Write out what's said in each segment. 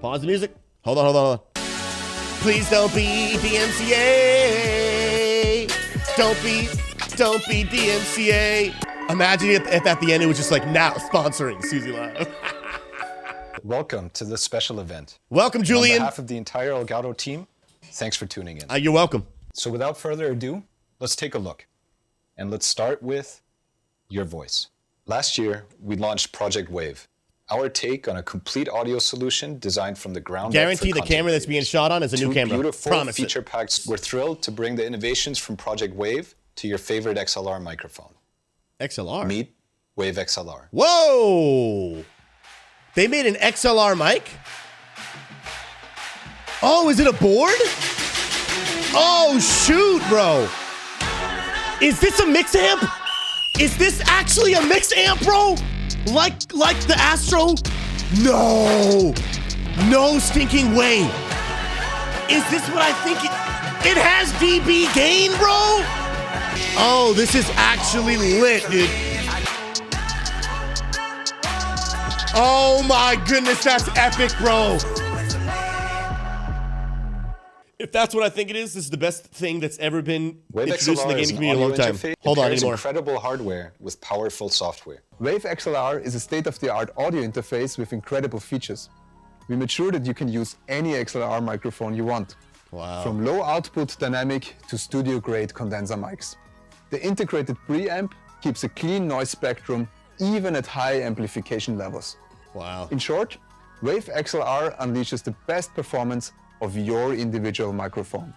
Pause the music. Hold on, hold on, hold on. Please don't be DMCA. Don't be DMCA. Imagine if at the end it was just like, now sponsoring Susie Live. Welcome to this special event. Welcome, Julian. On behalf of the entire Elgato team, thanks for tuning in. You're welcome. So without further ado, let's take a look. And let's start with your voice. Last year, we launched Project Wave, our take on a complete audio solution designed from the ground up. Guarantee the camera that's being shot on is a new camera. Beautiful feature packs. We're thrilled to bring the innovations from Project Wave to your favorite XLR microphone. XLR? Meet Wave XLR. Whoa! They made an XLR mic? Oh, is it a board? Oh, shoot, bro. Is this a mix amp? Is this actually a mix amp, bro? Like the Astro? No. No stinking way. Is this what I think it has dB gain, bro? Oh, this is actually lit, dude. Oh my goodness, that's epic, bro. If that's what I think it is, this is the best thing that's ever been introduced in the gaming community in a long time. Hold on, anymore. Incredible hardware with powerful software. Wave XLR is a state-of-the-art audio interface with incredible features. We made sure that you can use any XLR microphone you want. Wow. From low output dynamic to studio-grade condenser mics. The integrated preamp keeps a clean noise spectrum even at high amplification levels. Wow. In short, Wave XLR unleashes the best performance of your individual microphone.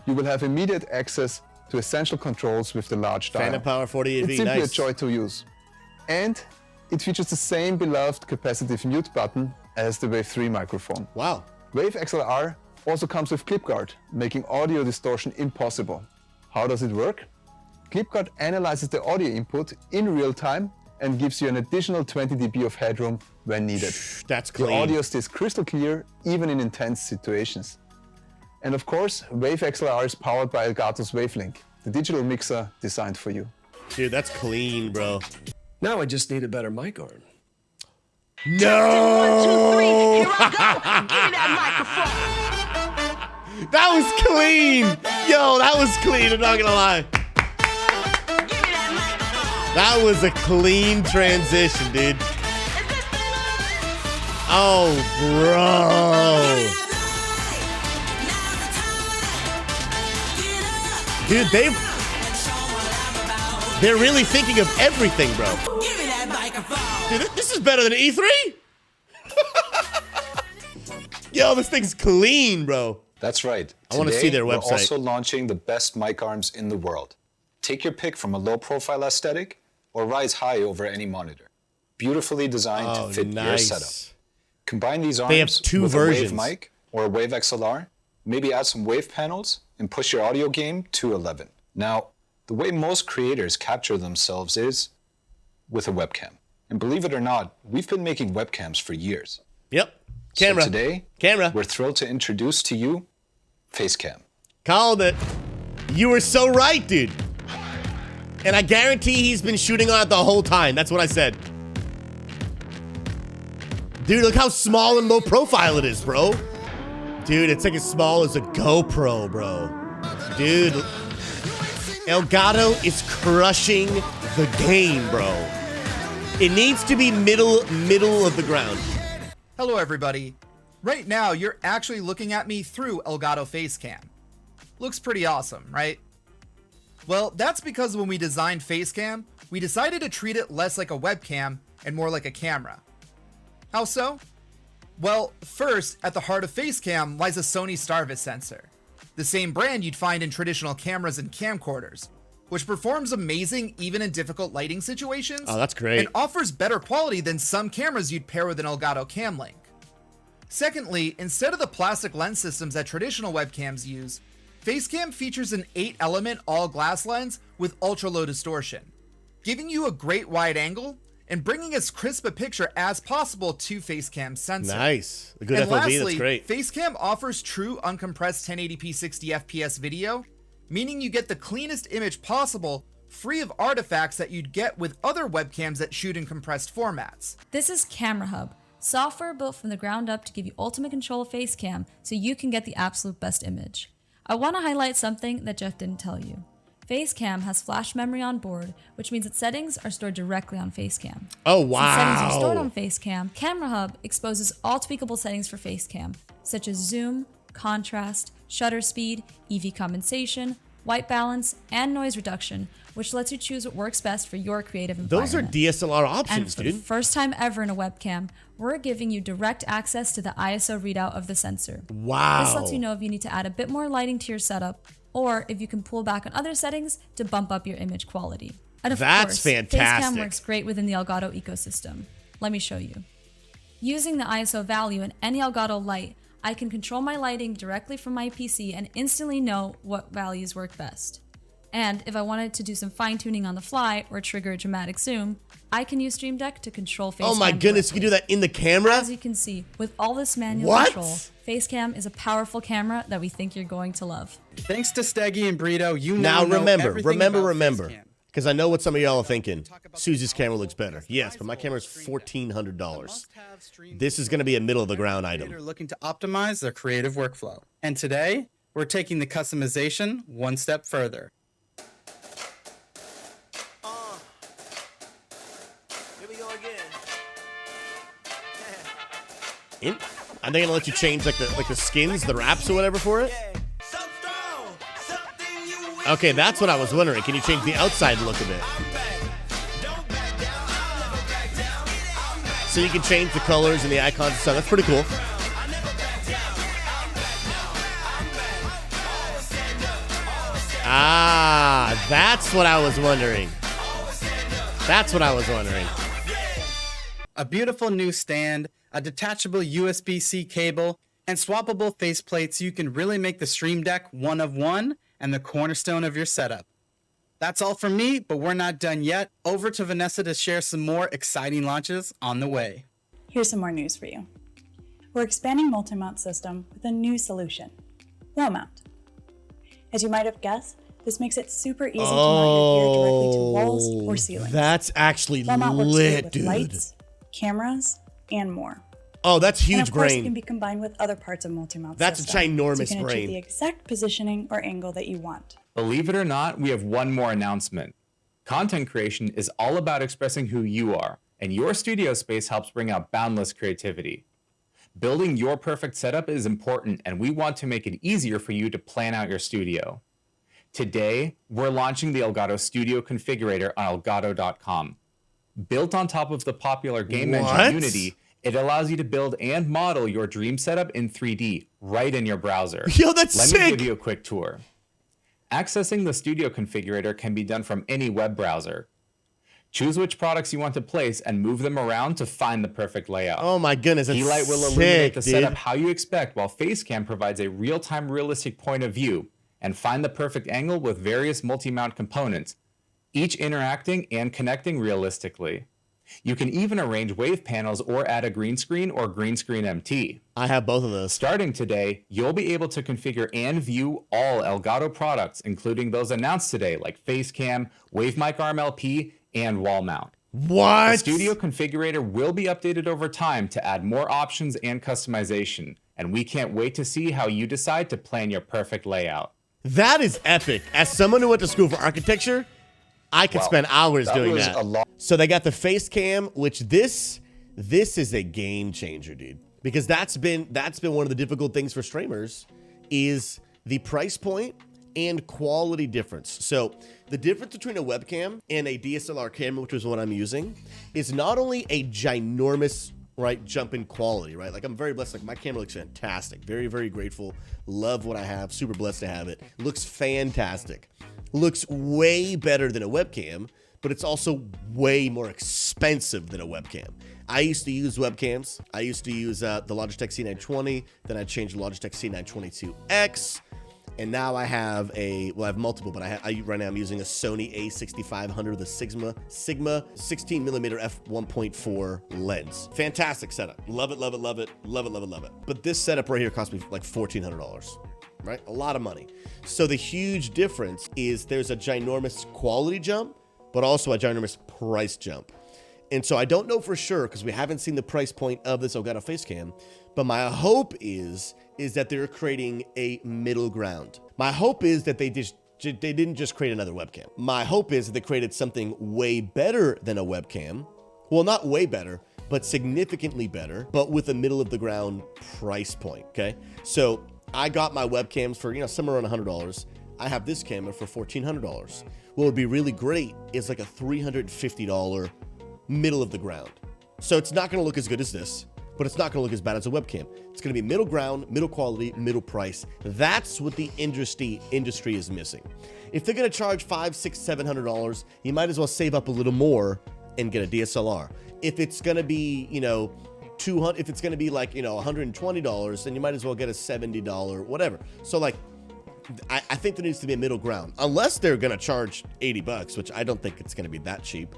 You will have immediate access to essential controls with the large dial. Phantom Power 48V, it's simply nice. a joy to use. And it features the same beloved capacitive mute button as the Wave 3 microphone. Wow. Wave XLR also comes with ClipGuard, making audio distortion impossible. How does it work? ClipGuard analyzes the audio input in real time and gives you an additional 20 dB of headroom when needed. That's clean. Your audio stays crystal clear, even in intense situations. And of course, Wave XLR is powered by Elgato's WaveLink, the digital mixer designed for you. Dude, that's clean, bro. Now I just need a better mic arm. No! 1, 2, 3, here I go. Give me that microphone. That was clean! Yo, that was clean, I'm not gonna lie. Give me that microphone. That was a clean transition, dude. Oh, bro. Dude, they're really thinking of everything, bro. Dude, this is better than E3? Yo, this thing's clean, bro. That's right. I want to see their website. We're also launching the best mic arms in the world. Take your pick from a low-profile aesthetic or rise high over any monitor. Beautifully designed to fit your setup. Combine these arms have two with versions. a Wave mic or a Wave XLR, maybe add some wave panels, and push your audio game to 11. Now, the way most creators capture themselves is with a webcam. And believe it or not, we've been making webcams for years. Yep. Camera. So today, we're thrilled to introduce to you Facecam. Called it. You were so right, dude. And I guarantee he's been shooting on it the whole time. That's what I said. Dude, look how small and low profile it is, bro. Dude, it's like as small as a GoPro, bro. Dude, Elgato is crushing the game, bro. It needs to be middle of the ground. Hello everybody. Right now, you're actually looking at me through Elgato Facecam. Looks pretty awesome, right? Well, that's because when we designed Facecam, we decided to treat it less like a webcam and more like a camera. How so? Well, first, at the heart of Facecam lies a Sony Starvis sensor, the same brand you'd find in traditional cameras and camcorders, which performs amazing even in difficult lighting situations. Oh, that's great. And offers better quality than some cameras you'd pair with an Elgato Cam Link. Secondly, instead of the plastic lens systems that traditional webcams use, Facecam features an 8-element all-glass lens with ultra-low distortion, giving you a great wide angle and bringing as crisp a picture as possible to Facecam's sensor. Nice. A good And FOV, lastly, that's great. Facecam offers true uncompressed 1080p 60 FPS video, meaning you get the cleanest image possible, free of artifacts that you'd get with other webcams that shoot in compressed formats. This is Camera Hub, Software built from the ground up to give you ultimate control of Facecam so you can get the absolute best image. I want to highlight something that Jeff didn't tell you. Facecam has flash memory on board, which means that settings are stored directly on Facecam. Oh, Since settings are wow. stored on Facecam, Camera Hub exposes all tweakable settings for Facecam, such as zoom, contrast, shutter speed, EV compensation, white balance, and noise reduction, which lets you choose what works best for your creative environment. Those are DSLR And options, for dude. the first time ever in a webcam, we're giving you direct access to the ISO readout of the sensor. Wow. This lets you know if you need to add a bit more lighting to your setup, or if you can pull back on other settings to bump up your image quality. And of That's course, fantastic. Facecam works great within the Elgato ecosystem. Let me show you. Using the ISO value in any Elgato light, I can control my lighting directly from my PC and instantly know what values work best. And if I wanted to do some fine-tuning on the fly or trigger a dramatic zoom, I can use Stream Deck to control Facecam. Oh my goodness, you can do that in the camera? As you can see, with all this manual What? control, Facecam is a powerful camera that we think you're going to love. Thanks to Steggy and Brito, you Now know remember, everything about remember. Facecam. Because I know what some of y'all are thinking. Susie's camera looks better. Yes, but my camera is $1,400. This is going to be a middle-of-the-ground item. Creator looking to optimize their creative workflow. And today, we're taking the customization one step further. Here we go again. Are they going to let you change like the skins, the wraps or whatever for it? So strong, something you wish Okay, that's what I was wondering. Can you change the outside look of it? don't back down, I'll never back down. I'm back, So you can change the colors and the icons and stuff. That's pretty cool. I never back down. I'm back, I'm back. Always stand up, always stand Ah, that's what I was wondering. That's what I was wondering. A beautiful new stand, a detachable USB-C cable, and swappable faceplates so you can really make the Stream Deck one of one and the cornerstone of your setup. That's all from me, but we're not done yet. Over to Vanessa to share some more exciting launches on the way. Here's some more news for you. We're expanding multi-mount system with a new solution, wall mount. As you might have guessed, this makes it super easy to mount your gear directly to walls or ceilings. That's actually Wall mount works great lit, with dude. lights, cameras, and more. Oh, that's And huge of course, it can brain. be combined with other parts of multi-mount That's a system, so ginormous you can brain. achieve the exact positioning or angle that you want. Believe it or not, we have one more announcement. Content creation is all about expressing who you are, and your studio space helps bring out boundless creativity. Building your perfect setup is important, and we want to make it easier for you to plan out your studio. Today, we're launching the Elgato Studio Configurator on Elgato.com. Built on top of the popular game What? engine Unity, it allows you to build and model your dream setup in 3D right in your browser. Yo, that's Let sick. me give you a quick tour. Accessing the Studio Configurator can be done from any web browser. Choose which products you want to place and move them around to find the perfect layout. Oh my goodness, that's Keylight will sick, illuminate the dude. setup how you expect, while Facecam provides a real-time realistic point of view and find the perfect angle with various multi-mount components, each interacting and connecting realistically. You can even arrange wave panels or add a green screen or green screen MT. I have both of those. Starting today, you'll be able to configure and view all Elgato products, including those announced today like Facecam, WaveMic Arm LP, and wall mount. What? The Studio Configurator will be updated over time to add more options and customization, and we can't wait to see how you decide to plan your perfect layout. That is epic. As someone who went to school for architecture, I could spend hours doing was that. a lot. So they got the face cam, which this is a game changer, dude. Because that's been one of the difficult things for streamers is the price point and quality difference. So the difference between a webcam and a DSLR camera, which is what I'm using, is not only a ginormous jump in quality, right? Like I'm very blessed. Like my camera looks fantastic. Very, very grateful. Love what I have. Super blessed to have it. Looks fantastic. Looks way better than a webcam, but it's also way more expensive than a webcam. I used to use webcams. I used to use the Logitech C920. Then I changed the Logitech C922X. And now I have I have multiple, but right now I'm using a Sony A6500, the Sigma 16mm f1.4 lens. Fantastic setup. Love it, love it, love it, love it, love it, love it. But this setup right here cost me like $1,400, right? A lot of money. So the huge difference is there's a ginormous quality jump, but also a ginormous price jump. And so I don't know for sure because we haven't seen the price point of this Elgato Facecam, but my hope is that they're creating a middle ground. My hope is that they didn't just create another webcam. My hope is that they created something way better than a webcam. Well, not way better, but significantly better, but with a middle of the ground price point, okay? So I got my webcams for, somewhere around $100. I have this camera for $1,400. What would be really great is like a $350 middle of the ground. So it's not gonna look as good as this, but it's not gonna look as bad as a webcam. It's gonna be middle ground, middle quality, middle price. That's what the industry is missing. If they're gonna charge $500, $600, $700, you might as well save up a little more and get a DSLR. If it's gonna be, $200, if it's gonna be like, $120, then you might as well get a $70, whatever. So like, I think there needs to be a middle ground, unless they're gonna charge $80, which I don't think it's gonna be that cheap.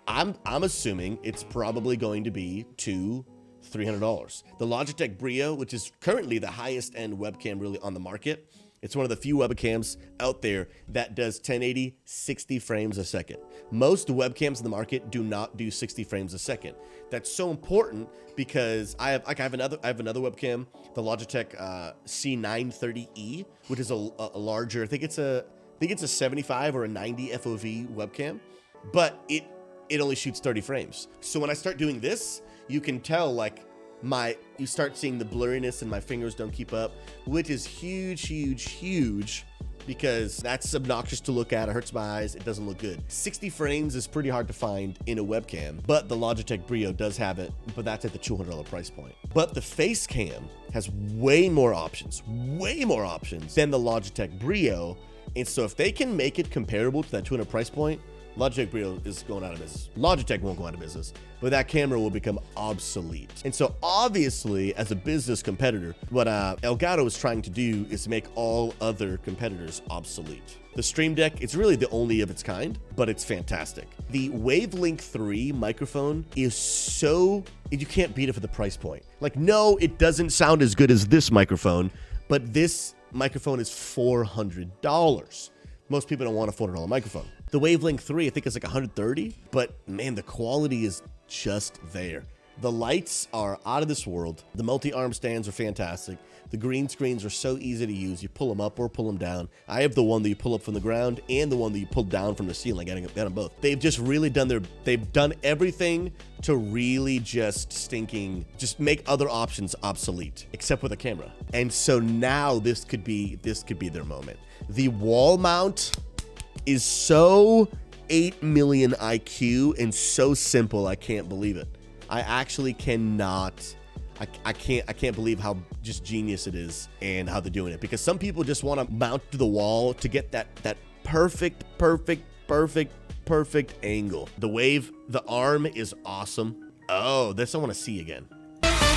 I'm assuming it's probably going to be $200-$300. The Logitech Brio, which is currently the highest end webcam really on the market, it's one of the few webcams out there that does 1080 60 frames a second. Most webcams in the market do not do 60 frames a second. That's so important because I have another webcam, the Logitech C930E, which is a larger, I think it's a 75 or a 90 FOV webcam, but it only shoots 30 frames. So when I start doing this, you can tell like you start seeing the blurriness and my fingers don't keep up, which is huge because that's obnoxious to look at. It hurts my eyes. It doesn't look good. 60 frames is pretty hard to find in a webcam, but the Logitech Brio does have it, but that's at the $200 price point. But the Facecam has way more options than the Logitech Brio. And so if they can make it comparable to that $200 price point, Logitech Brio is going out of business. Logitech won't go out of business, but that camera will become obsolete. And so obviously, as a business competitor, what Elgato is trying to do is make all other competitors obsolete. The Stream Deck, it's really the only of its kind, but it's fantastic. The Wavelink 3 microphone is you can't beat it for the price point. Like, no, it doesn't sound as good as this microphone, but this microphone is $400. Most people don't want a $400 microphone. The Wavelink 3, I think it's like $130, but man, the quality is just there. The lights are out of this world. The multi-arm stands are fantastic. The green screens are so easy to use. You pull them up or pull them down. I have the one that you pull up from the ground and the one that you pull down from the ceiling. I got them both. They've just really they've done everything to really just make other options obsolete, except with a camera. And so now this could be their moment. The wall mount is so 8 million IQ and so simple, I can't believe it. I actually cannot. I can't believe how just genius it is and how they're doing it, because some people just want to mount to the wall to get that perfect angle. The arm is awesome. Oh, this I want to see again,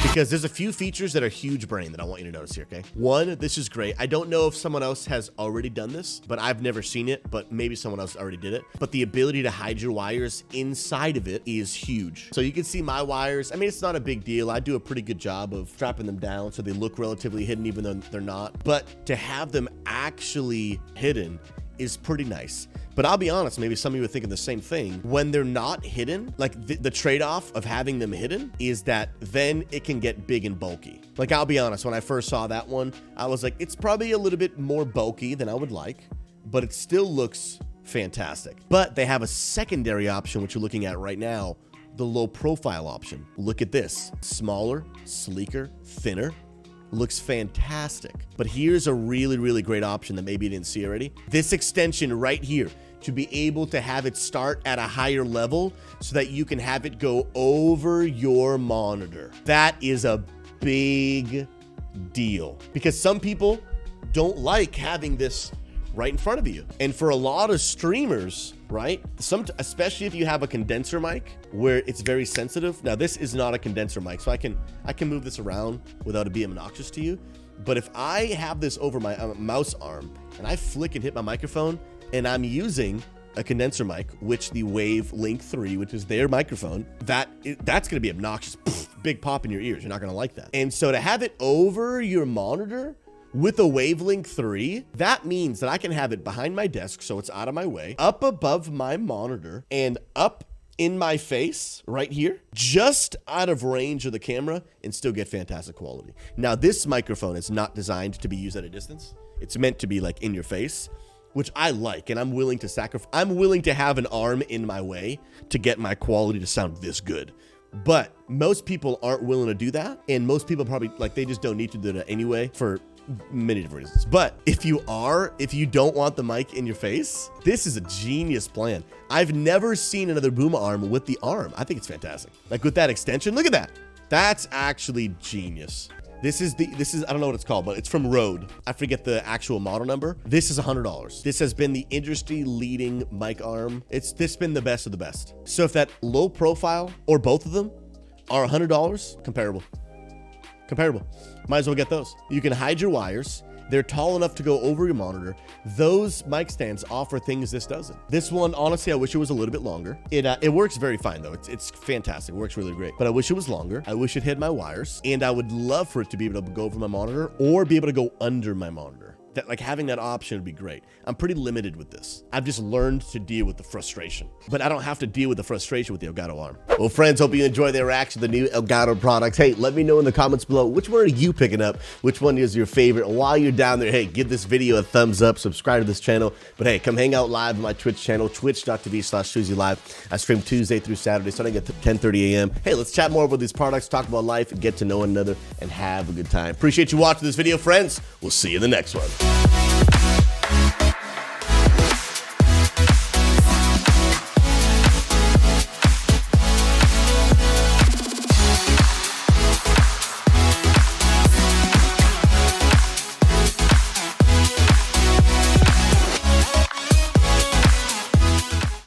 because there's a few features that are huge brain that I want you to notice here, okay? One, this is great. I don't know if someone else has already done this, but I've never seen it, but maybe someone else already did it. But the ability to hide your wires inside of it is huge. So you can see my wires. I mean, it's not a big deal. I do a pretty good job of strapping them down so they look relatively hidden, even though they're not. But to have them actually hidden is pretty nice. But I'll be honest, maybe some of you are thinking the same thing. When they're not hidden, like the trade-off of having them hidden is that then it can get big and bulky. Like, I'll be honest, when I first saw that one, I was like, it's probably a little bit more bulky than I would like, but it still looks fantastic. But they have a secondary option, which you're looking at right now, the low profile option. Look at this. Smaller, sleeker, thinner. Looks fantastic. But here's a really great option that maybe you didn't see already. This extension right here, to be able to have it start at a higher level so that you can have it go over your monitor. That is a big deal, because some people don't like having this right in front of you. And for a lot of streamers, right? Especially if you have a condenser mic where it's very sensitive. Now, this is not a condenser mic, so I can move this around without it being obnoxious to you. But if I have this over my mouse arm and I flick and hit my microphone and I'm using a condenser mic, which the Wavelink 3, which is their microphone, that's going to be obnoxious. Big pop in your ears. You're not going to like that. And so to have it over your monitor with a Wavelink 3, that means that I can have it behind my desk so it's out of my way, up above my monitor, and up in my face right here, just out of range of the camera, and still get fantastic quality. Now, this microphone is not designed to be used at a distance. It's meant to be like in your face, which I like, and I'm willing to sacrifice. I'm willing to have an arm in my way to get my quality to sound this good. But most people aren't willing to do that, and most people probably, like, they just don't need to do that anyway for many different reasons. But if you don't want the mic in your face, this is a genius plan. I've never seen another boom arm with the arm. I think it's fantastic. Like with that extension, look at that. That's actually genius. This is, I don't know what it's called, but it's from Rode. I forget the actual model number. This is $100. This has been the industry leading mic arm. This has been the best of the best. So if that low profile or both of them are $100, comparable. Might as well get those. You can hide your wires. They're tall enough to go over your monitor. Those mic stands offer things this doesn't. This one, honestly, I wish it was a little bit longer. It works very fine though. It's fantastic. It works really great. But I wish it was longer. I wish it had my wires, and I would love for it to be able to go over my monitor or be able to go under my monitor. That, like, having that option would be great. I'm pretty limited with this. I've just learned to deal with the frustration, but I don't have to deal with the frustration with the Elgato arm. Well, friends, hope you enjoy the reaction to the new Elgato products. Hey, let me know in the comments below, which one are you picking up? Which one is your favorite? And while you're down there, hey, give this video a thumbs up, subscribe to this channel. But hey, come hang out live on my Twitch channel, twitch.tv/ShuzyLive. I stream Tuesday through Saturday, starting at 10:30 a.m. Hey, let's chat more about these products, talk about life, and get to know one another, and have a good time. Appreciate you watching this video, friends. We'll see you in the next one.